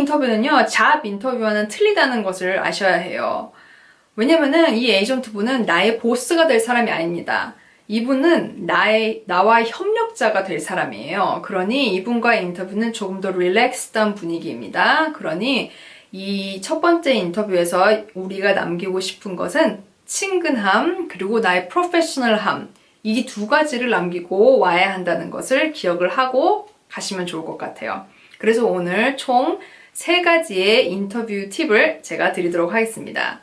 인터뷰는요, 잡 인터뷰와는 틀리다는 것을 아셔야 해요. 왜냐면은 이 에이전트분은 나의 보스가 될 사람이 아닙니다. 이분은 나와 협력자가 될 사람이에요. 그러니 이분과의 인터뷰는 조금 더 릴렉스한 분위기입니다. 그러니 이 첫 번째 인터뷰에서 우리가 남기고 싶은 것은 친근함, 그리고 나의 프로페셔널함, 이 두 가지를 남기고 와야 한다는 것을 기억을 하고 가시면 좋을 것 같아요. 그래서 오늘 총 3가지의 인터뷰 팁을 제가 드리도록 하겠습니다.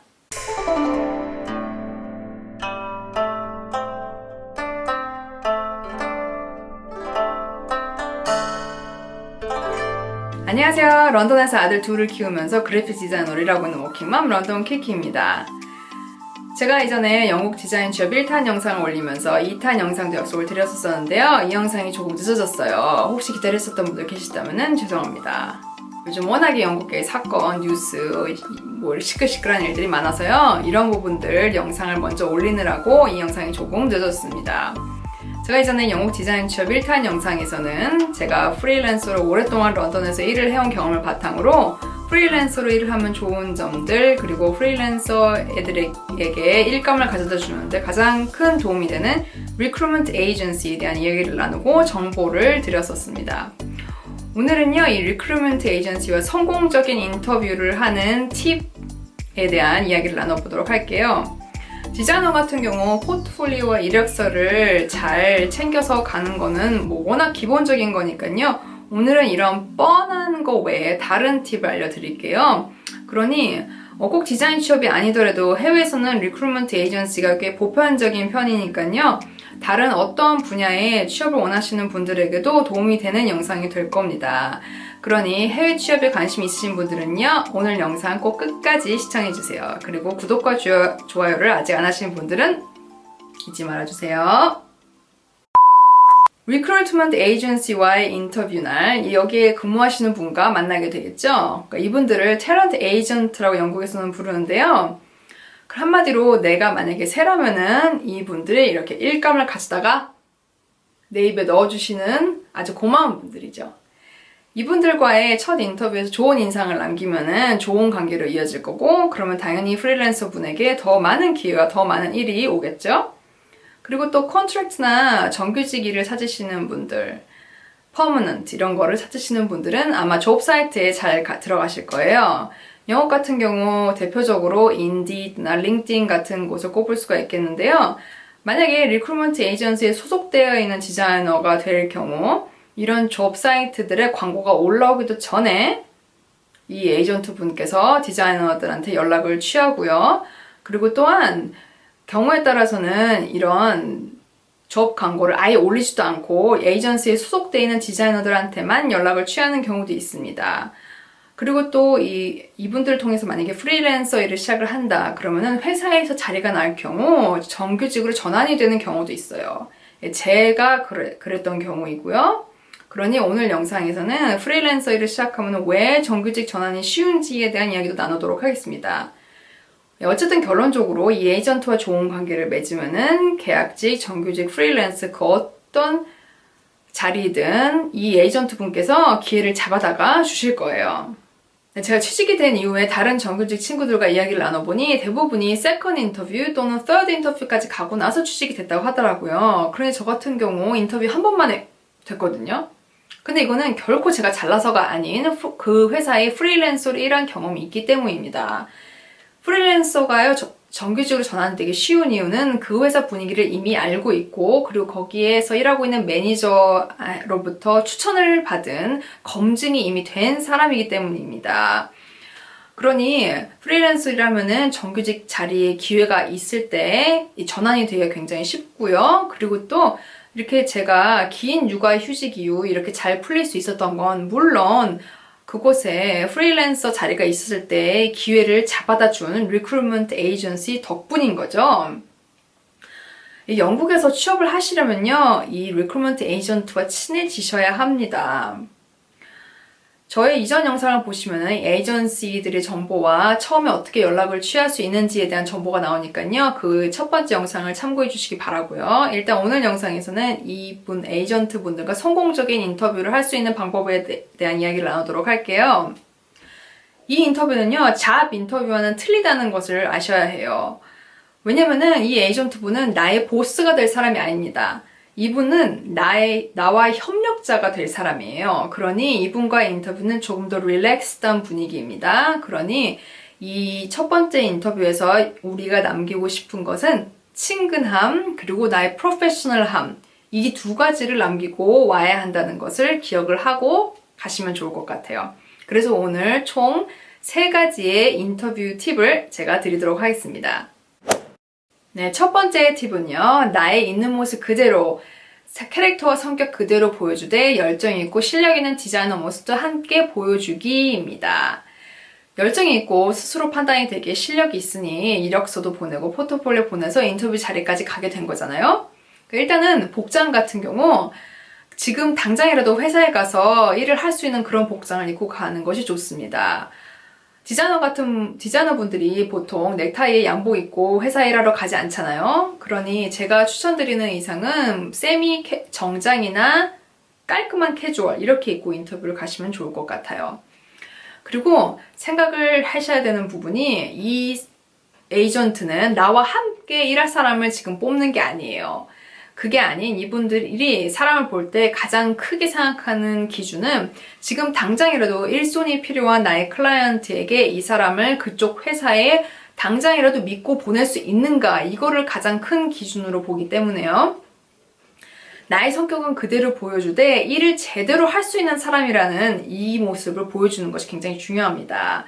안녕하세요. 런던에서 아들 둘을 키우면서 그래픽 디자이너를 일하고 있는 워킹맘 런던 키키입니다. 제가 이전에 영국 디자인 취업 1탄 영상을 올리면서 2탄 영상도 약속을 드렸었는데요. 이 영상이 조금 늦어졌어요. 혹시 기다렸었던 분들 계시다면 죄송합니다. 요즘 워낙에 영국계의 사건, 뉴스, 시끌시끌한 일들이 많아서요. 이런 부분들 영상을 먼저 올리느라고 이 영상이 조금 늦어졌습니다. 제가 이전에 영국 디자인 취업 1탄 영상에서는 제가 프리랜서로 오랫동안 런던에서 일을 해온 경험을 바탕으로 프리랜서로 일을 하면 좋은 점들, 그리고 프리랜서 애들에게 일감을 가져다 주는데 가장 큰 도움이 되는 리크루트먼트 에이전시에 대한 이야기를 나누고 정보를 드렸었습니다. 오늘은요, 이 리크루트먼트 에이전시와 성공적인 인터뷰를 하는 팁에 대한 이야기를 나눠보도록 할게요. 디자이너 같은 경우 포트폴리오와 이력서를 잘 챙겨서 가는 거는 워낙 기본적인 거니까요. 오늘은 이런 뻔한 거 외에 다른 팁을 알려드릴게요. 그러니 꼭 디자인 취업이 아니더라도 해외에서는 리크루트먼트 에이전시가 꽤 보편적인 편이니까요. 다른 어떤 분야의 취업을 원하시는 분들에게도 도움이 되는 영상이 될 겁니다. 그러니 해외 취업에 관심 있으신 분들은요, 오늘 영상 꼭 끝까지 시청해주세요. 그리고 구독과 좋아요를 아직 안 하신 분들은 잊지 말아주세요. 리크루트먼트 에이전시와의 인터뷰 날, 여기에 근무하시는 분과 만나게 되겠죠? 그러니까 이분들을 탤런트 에이전트라고 영국에서는 부르는데요. 한마디로 내가 만약에 새라면은 이분들이 이렇게 일감을 가져다가 내 입에 넣어주시는 아주 고마운 분들이죠. 이분들과의 첫 인터뷰에서 좋은 인상을 남기면은 좋은 관계로 이어질 거고, 그러면 당연히 프리랜서 분에게 더 많은 기회와 더 많은 일이 오겠죠? 그리고 또 컨트랙트나 정규직 일을 찾으시는 분들, 퍼머넌트 이런 거를 찾으시는 분들은 아마 잡 사이트에 잘 들어가실 거예요. 영국 같은 경우 대표적으로 인디드나 링크드인 같은 곳을 꼽을 수가 있겠는데요. 만약에 리크루트먼트 에이전시에 소속되어 있는 디자이너가 될 경우 이런 잡 사이트들의 광고가 올라오기도 전에 이 에이전트 분께서 디자이너들한테 연락을 취하고요. 그리고 또한 경우에 따라서는 이런 잡 광고를 아예 올리지도 않고 에이전시에 소속되어 있는 디자이너들한테만 연락을 취하는 경우도 있습니다. 그리고 또 이분들을 통해서 만약에 프리랜서 일을 시작을 한다 그러면은 회사에서 자리가 날 경우 정규직으로 전환이 되는 경우도 있어요. 제가 그랬던 경우이고요. 그러니 오늘 영상에서는 프리랜서 일을 시작하면 왜 정규직 전환이 쉬운지에 대한 이야기도 나누도록 하겠습니다. 어쨌든 결론적으로 이 에이전트와 좋은 관계를 맺으면은 계약직, 정규직, 프리랜서 그 어떤 자리든 이 에이전트 분께서 기회를 잡아다가 주실 거예요. 제가 취직이 된 이후에 다른 정규직 친구들과 이야기를 나눠보니 대부분이 세컨드 인터뷰 또는 서드 인터뷰까지 가고 나서 취직이 됐다고 하더라고요. 그러니 저 같은 경우 인터뷰 한 번만에 됐거든요. 근데 이거는 결코 제가 잘나서가 아닌 그 회사의 프리랜서로 일한 경험이 있기 때문입니다. 프리랜서가요, 정규직으로 전환되기 쉬운 이유는 그 회사 분위기를 이미 알고 있고, 그리고 거기에서 일하고 있는 매니저로부터 추천을 받은 검증이 이미 된 사람이기 때문입니다. 그러니 프리랜서 일하면은 정규직 자리에 기회가 있을 때 전환이 되기가 굉장히 쉽고요. 그리고 또 이렇게 제가 긴 육아 휴직 이후 이렇게 잘 풀릴 수 있었던 건 물론 그곳에 프리랜서 자리가 있었을 때 기회를 잡아다 준 리크루트먼트 에이전시 덕분인 거죠. 영국에서 취업을 하시려면요, 이 리크루트먼트 에이전트와 친해지셔야 합니다. 저의 이전 영상을 보시면 에이전시들의 정보와 처음에 어떻게 연락을 취할 수 있는지에 대한 정보가 나오니까요. 그 첫 번째 영상을 참고해 주시기 바라고요. 일단 오늘 영상에서는 이분 에이전트 분들과 성공적인 인터뷰를 할 수 있는 방법에 대한 이야기를 나누도록 할게요. 이 인터뷰는요, 잡 인터뷰와는 틀리다는 것을 아셔야 해요. 왜냐면은 이 에이전트 분은 나의 보스가 될 사람이 아닙니다. 이분은 나와 협력자가 될 사람이에요. 그러니 이분과의 인터뷰는 조금 더 릴렉스한 분위기입니다. 그러니 이 첫 번째 인터뷰에서 우리가 남기고 싶은 것은 친근함, 그리고 나의 프로페셔널함, 이 두 가지를 남기고 와야 한다는 것을 기억을 하고 가시면 좋을 것 같아요. 그래서 오늘 총 3가지의 인터뷰 팁을 제가 드리도록 하겠습니다. 네, 첫 번째 팁은요. 나의 있는 모습 그대로, 캐릭터와 성격 그대로 보여주되 열정 있고 실력 있는 디자이너 모습도 함께 보여주기입니다. 열정이 있고 스스로 판단이 되게 실력이 있으니 이력서도 보내고 포트폴리오 보내서 인터뷰 자리까지 가게 된 거잖아요. 일단은 복장 같은 경우 지금 당장이라도 회사에 가서 일을 할 수 있는 그런 복장을 입고 가는 것이 좋습니다. 디자이너분들이 보통 넥타이에 양복 입고 회사 일하러 가지 않잖아요. 그러니 제가 추천드리는 의상은 세미 정장이나 깔끔한 캐주얼 이렇게 입고 인터뷰를 가시면 좋을 것 같아요. 그리고 생각을 하셔야 되는 부분이 이 에이전트는 나와 함께 일할 사람을 지금 뽑는 게 아니에요. 그게 아닌 이분들이 사람을 볼 때 가장 크게 생각하는 기준은 지금 당장이라도 일손이 필요한 나의 클라이언트에게 이 사람을 그쪽 회사에 당장이라도 믿고 보낼 수 있는가, 이거를 가장 큰 기준으로 보기 때문에요. 나의 성격은 그대로 보여주되 일을 제대로 할 수 있는 사람이라는 이 모습을 보여주는 것이 굉장히 중요합니다.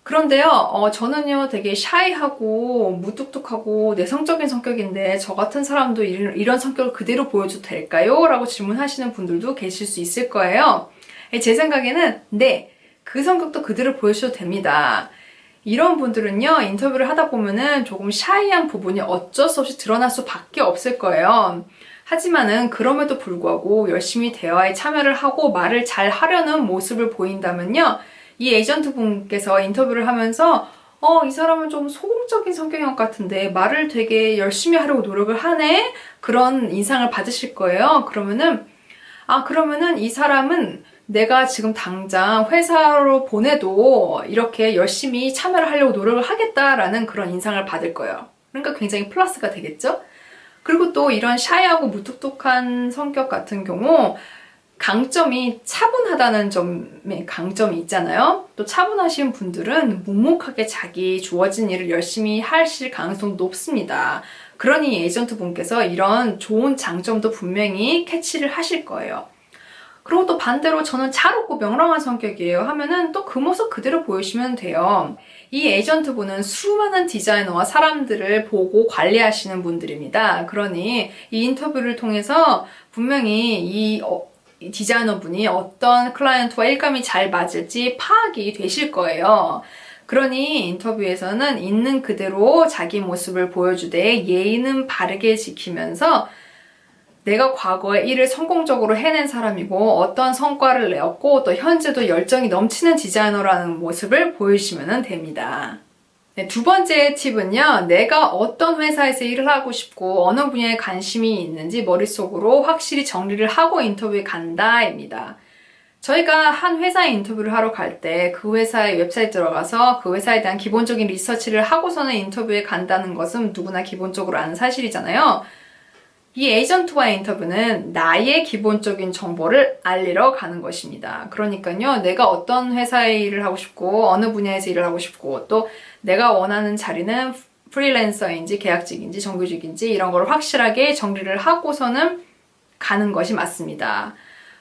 그런데요, 저는요 되게 샤이하고 무뚝뚝하고 내성적인 성격인데 저 같은 사람도 이런 성격을 그대로 보여줘도 될까요? 라고 질문하시는 분들도 계실 수 있을 거예요. 제 생각에는 네, 그 성격도 그대로 보여주셔도 됩니다. 이런 분들은요, 인터뷰를 하다 보면은 조금 샤이한 부분이 어쩔 수 없이 드러날 수밖에 없을 거예요. 하지만은 그럼에도 불구하고 열심히 대화에 참여를 하고 말을 잘 하려는 모습을 보인다면요, 이 에이전트 분께서 인터뷰를 하면서 이 사람은 좀 소극적인 성격인 것 같은데 말을 되게 열심히 하려고 노력을 하네? 그런 인상을 받으실 거예요. 그러면은 이 사람은 내가 지금 당장 회사로 보내도 이렇게 열심히 참여를 하려고 노력을 하겠다라는 그런 인상을 받을 거예요. 그러니까 굉장히 플러스가 되겠죠? 그리고 또 이런 샤이하고 무뚝뚝한 성격 같은 경우 강점이 차분하다는 점에 강점이 있잖아요. 또 차분하신 분들은 묵묵하게 자기 주어진 일을 열심히 하실 가능성도 높습니다. 그러니 에이전트 분께서 이런 좋은 장점도 분명히 캐치를 하실 거예요. 그리고 또 반대로 저는 차갑고 명랑한 성격이에요 하면은 또 그 모습 그대로 보여주시면 돼요. 이 에이전트 분은 수많은 디자이너와 사람들을 보고 관리하시는 분들입니다. 그러니 이 인터뷰를 통해서 분명히 이 디자이너분이 어떤 클라이언트와 일감이 잘 맞을지 파악이 되실 거예요. 그러니 인터뷰에서는 있는 그대로 자기 모습을 보여주되 예의는 바르게 지키면서 내가 과거에 일을 성공적으로 해낸 사람이고 어떤 성과를 내었고 또 현재도 열정이 넘치는 디자이너라는 모습을 보여주시면 됩니다. 네, 두 번째 팁은요. 내가 어떤 회사에서 일을 하고 싶고 어느 분야에 관심이 있는지 머릿속으로 확실히 정리를 하고 인터뷰에 간다입니다. 저희가 한 회사에 인터뷰를 하러 갈 때 그 회사의 웹사이트 들어가서 그 회사에 대한 기본적인 리서치를 하고서는 인터뷰에 간다는 것은 누구나 기본적으로 아는 사실이잖아요. 이 에이전트와의 인터뷰는 나의 기본적인 정보를 알리러 가는 것입니다. 그러니까요, 내가 어떤 회사에 일을 하고 싶고 어느 분야에서 일을 하고 싶고 또 내가 원하는 자리는 프리랜서인지 계약직인지 정규직인지 이런 걸 확실하게 정리를 하고서는 가는 것이 맞습니다.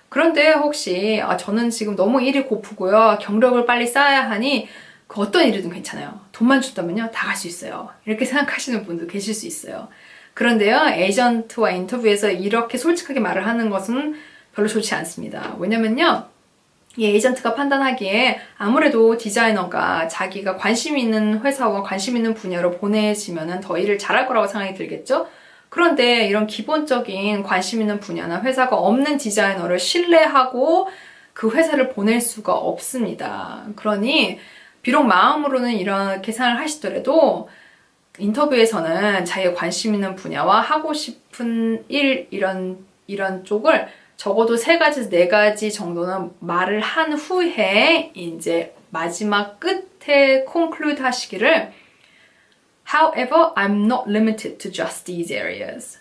그런데 혹시 저는 지금 너무 일이 고프고요, 경력을 빨리 쌓아야 하니 그 어떤 일이든 괜찮아요. 돈만 준다면요 다 갈 수 있어요. 이렇게 생각하시는 분도 계실 수 있어요. 그런데요, 에이전트와 인터뷰에서 이렇게 솔직하게 말을 하는 것은 별로 좋지 않습니다. 왜냐면요, 이 에이전트가 판단하기에 아무래도 디자이너가 자기가 관심 있는 회사와 관심 있는 분야로 보내지면 더 일을 잘할 거라고 생각이 들겠죠? 그런데 이런 기본적인 관심 있는 분야나 회사가 없는 디자이너를 신뢰하고 그 회사를 보낼 수가 없습니다. 그러니 비록 마음으로는 이렇게 생각을 하시더라도 인터뷰에서는 자기가 관심 있는 분야와 하고 싶은 일 이런 쪽을 적어도 3가지, 4가지 정도는 말을 한 후에 이제 마지막 끝에 conclude 하시기를 However, I'm not limited to just these areas.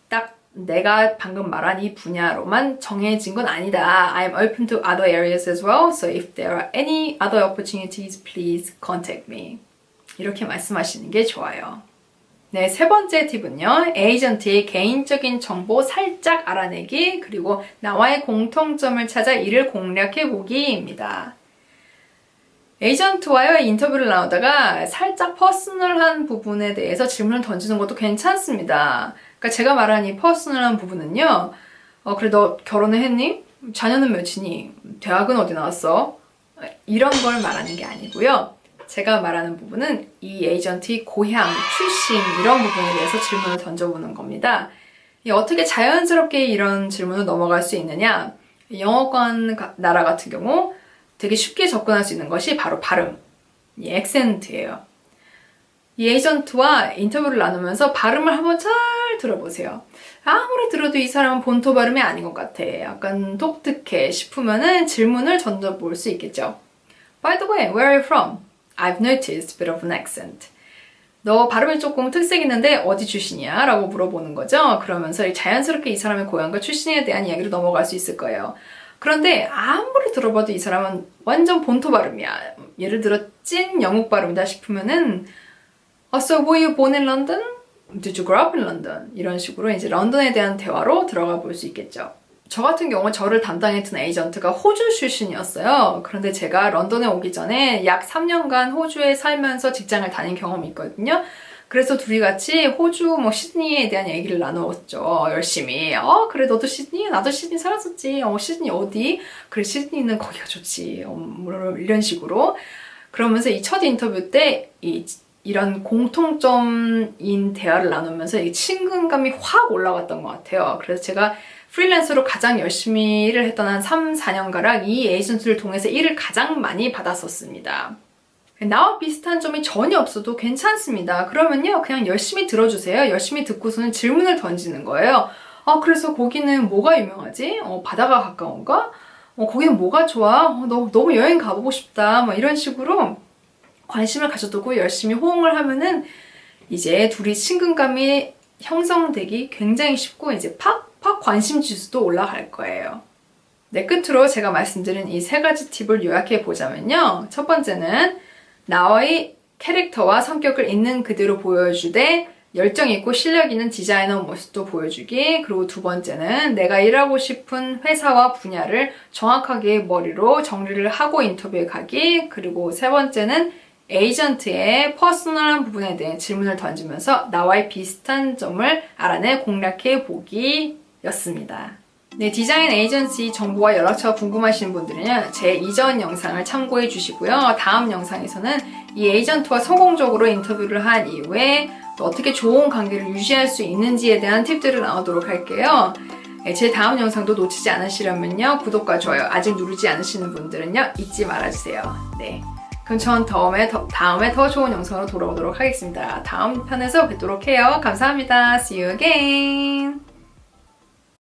딱 내가 방금 말한 이 분야로만 정해진 건 아니다. I'm open to other areas as well. So if there are any other opportunities, please contact me. 이렇게 말씀하시는 게 좋아요. 네, 세 번째 팁은요. 에이전트의 개인적인 정보 살짝 알아내기, 그리고 나와의 공통점을 찾아 이를 공략해 보기입니다. 에이전트와의 인터뷰를 나누다가 살짝 퍼스널한 부분에 대해서 질문을 던지는 것도 괜찮습니다. 그러니까 제가 말하는 이 퍼스널한 부분은요. 그래 너 결혼을 했니? 자녀는 몇이니? 대학은 어디 나왔어? 이런 걸 말하는 게 아니고요. 제가 말하는 부분은 이 에이전트의 고향, 출신 이런 부분에 대해서 질문을 던져보는 겁니다. 어떻게 자연스럽게 이런 질문을 넘어갈 수 있느냐? 영어권 나라 같은 경우 되게 쉽게 접근할 수 있는 것이 바로 발음, 이 액센트예요. 이 에이전트와 인터뷰를 나누면서 발음을 한번 잘 들어보세요. 아무리 들어도 이 사람은 본토 발음이 아닌 것 같아. 약간 독특해 싶으면은 질문을 던져볼 수 있겠죠. By the way, where are you from? I've noticed a bit of an accent. 너 발음이 조금 특색 있는데 어디 출신이야? 라고 물어보는 거죠. 그러면서 자연스럽게 이 사람의 고향과 출신에 대한 이야기로 넘어갈 수 있을 거예요. 그런데 아무리 들어봐도 이 사람은 완전 본토 발음이야. 예를 들어 찐 영국 발음이다 싶으면은 So were you born in London? Did you grow up in London? 이런 식으로 이제 런던에 대한 대화로 들어가 볼 수 있겠죠. 저 같은 경우는 저를 담당했던 에이전트가 호주 출신이었어요. 그런데 제가 런던에 오기 전에 약 3년간 호주에 살면서 직장을 다닌 경험이 있거든요. 그래서 둘이 같이 호주 시드니에 대한 얘기를 나누었죠. 열심히. 그래 너도 시드니? 나도 시드니 살았었지. 시드니 어디? 그래 시드니는 거기가 좋지. 이런 식으로. 그러면서 이 첫 인터뷰 때 이런 공통점인 대화를 나누면서 이 친근감이 확 올라갔던 것 같아요. 그래서 제가 프리랜서로 가장 열심히 일을 했던 한 3, 4년가량 이 에이전트를 통해서 일을 가장 많이 받았었습니다. 나와 비슷한 점이 전혀 없어도 괜찮습니다. 그러면요, 그냥 열심히 들어주세요. 열심히 듣고서는 질문을 던지는 거예요. 그래서 거기는 뭐가 유명하지? 바다가 가까운가? 거기는 뭐가 좋아? 너무 여행 가보고 싶다. 이런 식으로 관심을 가져두고 열심히 호응을 하면은 이제 둘이 친근감이 형성되기 굉장히 쉽고 이제 팍팍 관심 지수도 올라갈 거예요. 네, 끝으로 제가 말씀드린 이 세 가지 팁을 요약해 보자면요. 첫 번째는 나의 캐릭터와 성격을 있는 그대로 보여주되 열정 있고 실력 있는 디자이너 모습도 보여주기. 그리고 두 번째는 내가 일하고 싶은 회사와 분야를 정확하게 머리로 정리를 하고 인터뷰에 가기. 그리고 세 번째는 에이전트의 퍼스널한 부분에 대해 질문을 던지면서 나와의 비슷한 점을 알아내 공략해 보기 였습니다. 네, 디자인 에이전시 정보와 연락처가 궁금하신 분들은요, 제 이전 영상을 참고해 주시고요. 다음 영상에서는 이 에이전트와 성공적으로 인터뷰를 한 이후에 또 어떻게 좋은 관계를 유지할 수 있는지에 대한 팁들을 나누도록 할게요. 제 다음 영상도 놓치지 않으시려면요, 구독과 좋아요 아직 누르지 않으시는 분들은요, 잊지 말아주세요. 네, 그럼 전 다음에 더 좋은 영상으로 돌아오도록 하겠습니다. 다음 편에서 뵙도록 해요. 감사합니다. See you again.